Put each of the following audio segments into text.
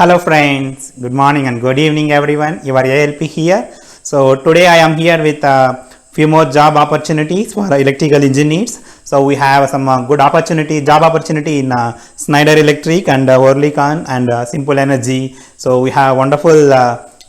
Hello friends, good morning and good evening everyone. Your ALP here. So today I am here with a few more job opportunities for electrical engineers. So we have some job opportunity in Schneider Electric and Oerlikon and Simple Energy. So we have wonderful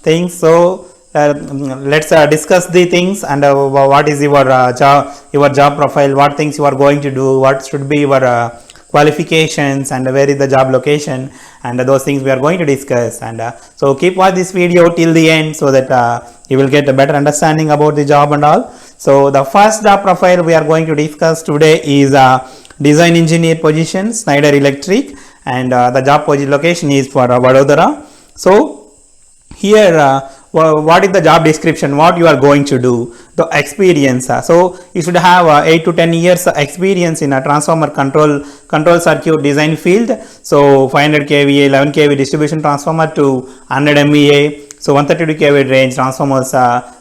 things. So let's discuss the things and what is your job profile, what things you are going to do, what should be your qualifications and where is the job location, and those things we are going to discuss. And so keep watch this video till the end so that you will get a better understanding about the job and all. So the first job profile we are going to discuss today is design engineer position, Schneider Electric, and the job location is for Vadodara. So here what is the job description, what you are going to do, the experience. So you should have 8 to 10 years experience in a transformer control circuit design field. So 500 kVA 11 kV distribution transformer to 100 MVA, so 132 kV range transformers,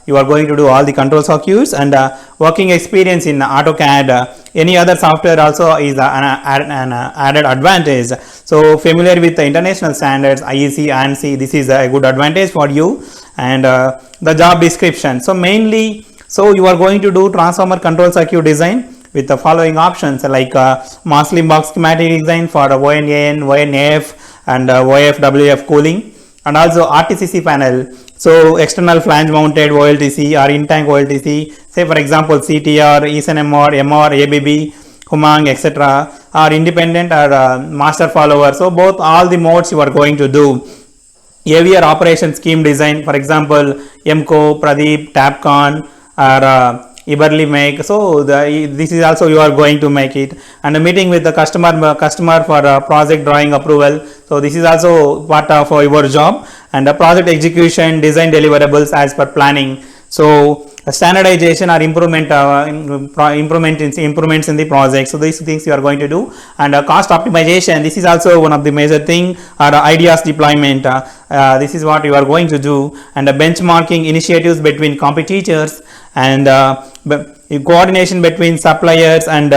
you are going to do all the control circuits. And working experience in AutoCAD, any other software also is an added advantage. So familiar with the international standards IEC, ANSI, this is a good advantage for you. And the job description, so mainly you are going to do transformer control circuit design with the following options like Mosley box schematic design for ONAN, ONAF and OFWF cooling, and also RTCC panel, so external flange mounted OLTC or in tank OLTC, say for example CTR, ESNMR, MR, ABB, Humang, etc., or independent or master follower. So both all the modes you are going to do. AVR operation scheme design, for example MCO, Pradeep, Tapcon or Iberly make. So this is also you are going to make it. And a meeting with the customer for project drawing approval. So this is also part of your job. And project execution, design deliverables as per planning. So standardization or improvements in the project. So these things you are going to do. And cost optimization, this is also one of the major thing, or ideas deployment, this is what you are going to do. And benchmarking initiatives between competitors, and coordination between suppliers and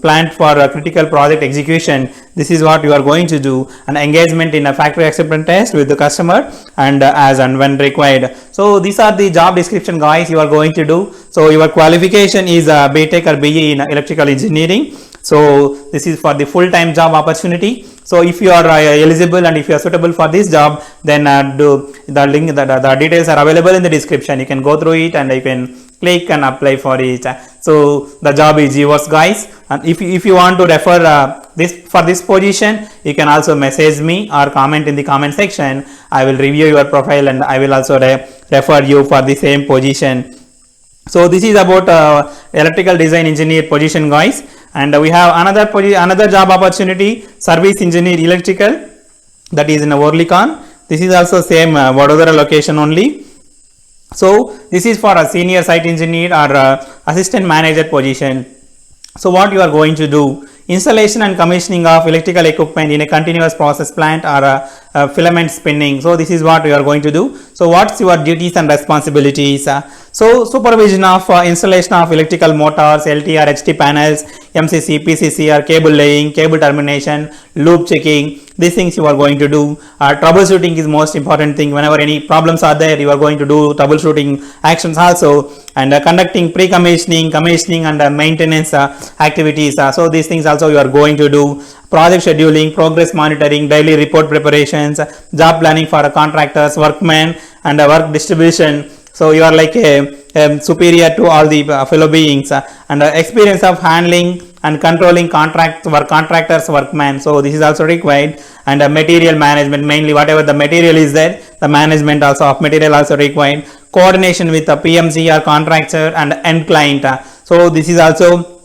plant for critical project execution, this is what you are going to do. And engagement in a factory acceptance test with the customer and as and when required. So these are the job description guys you are going to do. So your qualification is BTech or BE in electrical engineering. So this is for the full-time job opportunity. So if you are eligible and if you are suitable for this job, then the link, the details are available in the description. You can go through it and you can click and apply for it. So the job is yours guys. And if you want to refer this position, you can also message me or comment in the comment section. I will review your profile and I will also refer you for the same position. So this is about electrical design engineer position guys. And we have another job opportunity, service engineer electrical, that is in Oerlikon. This is also same Vadodara location only. So this is for a senior site engineer or assistant manager position. So what you are going to do, installation and commissioning of electrical equipment in a continuous process plant or filament spinning. So this is what you are going to do. So what's your duties and responsibilities? So supervision of installation of electrical motors, LT or HT panels, MCC, PCC or cable laying, cable termination, loop checking, these things you are going to do. Troubleshooting is most important thing. Whenever any problems are there, you are going to do troubleshooting actions also. And conducting pre-commissioning, commissioning and maintenance activities. So these things also you are going to do. Project scheduling, progress monitoring, daily report preparations, job planning for contractors, workmen and work distribution. So you are like a superior to all the fellow beings, and experience of handling and controlling contractors, workmen. So this is also required. And material management, mainly whatever the material is there, the management also of material also required. Coordination with the PMC or contractor and end client. So this is also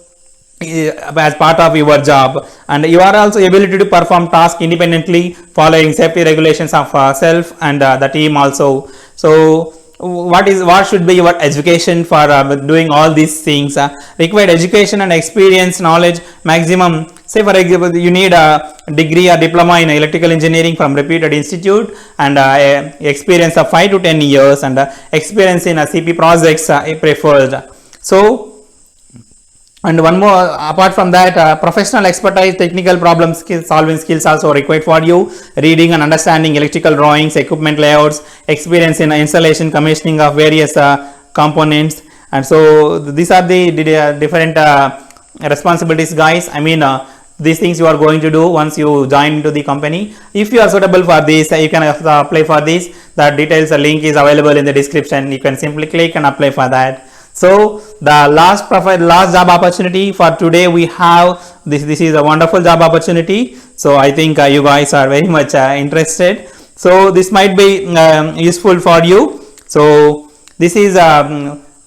as part of your job. And you are also ability to perform tasks independently following safety regulations of self and the team also. So what should be your education for doing all these things? Required education and experience, knowledge maximum, say for example you need a degree or diploma in electrical engineering from reputed institute, and experience of 5 to 10 years, and experience in CP projects preferred. So And one more, apart from that, professional expertise, technical problem skills, solving skills also required for you. Reading and understanding electrical drawings, equipment layouts, experience in installation, commissioning of various components. And so these are the different responsibilities, guys. I mean, these things you are going to do once you join into the company. If you are suitable for this, you can apply for this. The details, the link is available in the description. You can simply click and apply for that. So the last job opportunity for today we have this. This is a wonderful job opportunity. So I think you guys are very much interested. So this might be useful for you. So this is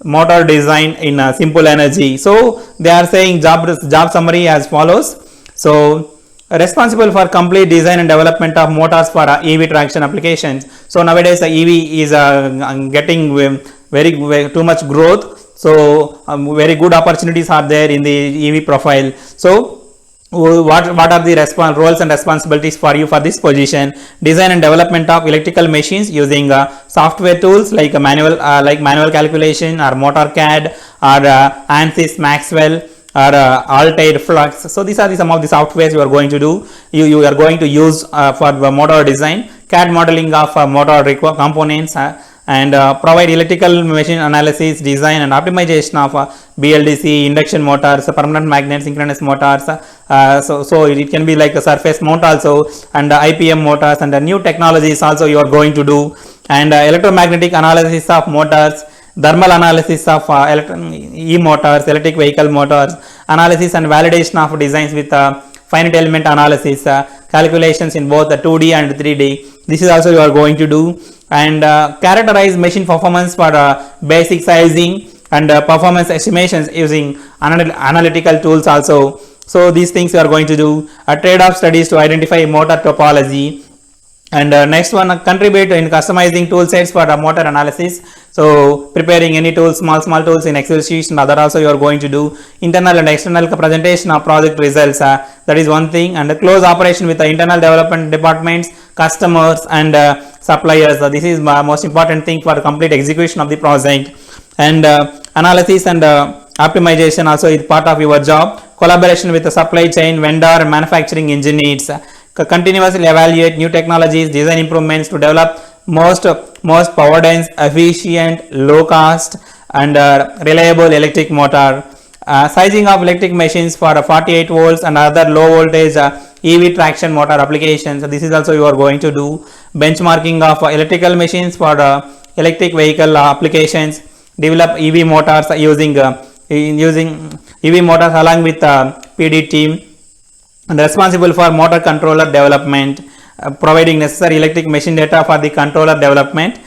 motor design in simple energy. So they are saying job summary as follows. So responsible for complete design and development of motors for EV traction applications. So nowadays the EV is getting very too much growth. So very good opportunities are there in the EV profile. So what are the roles and responsibilities for you for this position? Design and development of electrical machines using software tools like manual calculation or MotorCAD or ANSYS Maxwell or Altair Flux. So these are some of the softwares you are going to do. You are going to use for the motor design, CAD modeling of motor components, and provide electrical machine analysis, design and optimization of BLDC, induction motors, permanent magnet synchronous motors. So it can be like a surface mount also, and IPM motors, and new technologies also you are going to do, and electromagnetic analysis of motors, thermal analysis of e-motors, electric vehicle motors, analysis and validation of designs with finite element analysis, calculations in both the 2D and 3D. This is also you are going to do, and characterize machine performance for basic sizing and performance estimations using analytical tools also. So these things you are going to do. Trade-off studies to identify motor topology. And next one, contribute in customizing tool sets for motor analysis. So preparing any tools, small tools in Excel sheets, and other also you are going to do. Internal and external presentation of project results, that is one thing. And close operation with the internal development departments, customers and suppliers. This is most important thing for complete execution of the project. And analysis and optimization also is part of your job. Collaboration with the supply chain, vendor and manufacturing engineers. Continuously evaluate new technologies, design improvements to develop most power dense, efficient, low cost and reliable electric motor. Sizing of electric machines for 48 volts and other low voltage EV traction motor applications. This is also you are going to do. Benchmarking of electrical machines for electric vehicle applications. Develop EV motors using EV motors along with PD team. And responsible for motor controller development, providing necessary electric machine data for the controller development.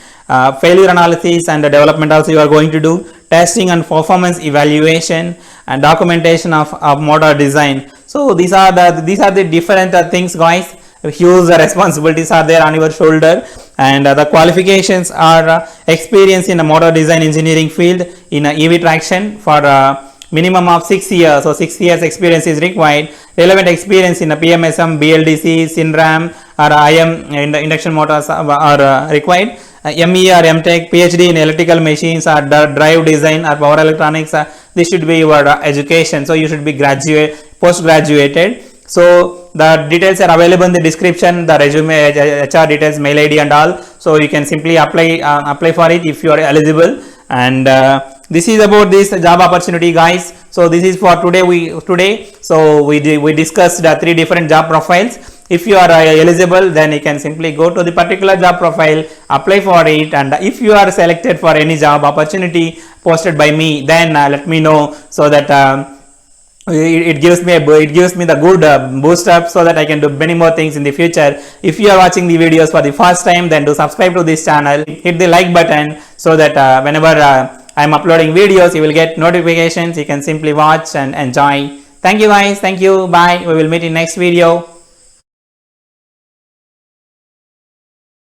Failure analysis and development also you are going to do. Testing and performance evaluation and documentation of motor design. So these are the different things, guys. Huge responsibilities are there on your shoulder, and the qualifications are experience in a motor design engineering field in EV traction for minimum of 6 years. So 6 years experience is required. Relevant experience in a PMSM, BLDC, SINRAM or IM induction motors are required. ME or MTech, PhD in electrical machines or drive design or power electronics. This should be your education. So you should be post graduated. So the details are available in the description, the resume, HR details, mail ID and all. So you can simply apply for it if you are eligible. And this is about this job opportunity, guys. So this is for today. So we discussed 3 different job profiles. If you are eligible, then you can simply go to the particular job profile, apply for it, and if you are selected for any job opportunity posted by me, then let me know, so that it gives me the good boost up, so that I can do many more things in the future. If you are watching the videos for the first time, then do subscribe to this channel, hit the like button, so that whenever I am uploading videos, you will get notifications. You can simply watch and enjoy. Thank you, guys. Thank you. Bye. We will meet in next video.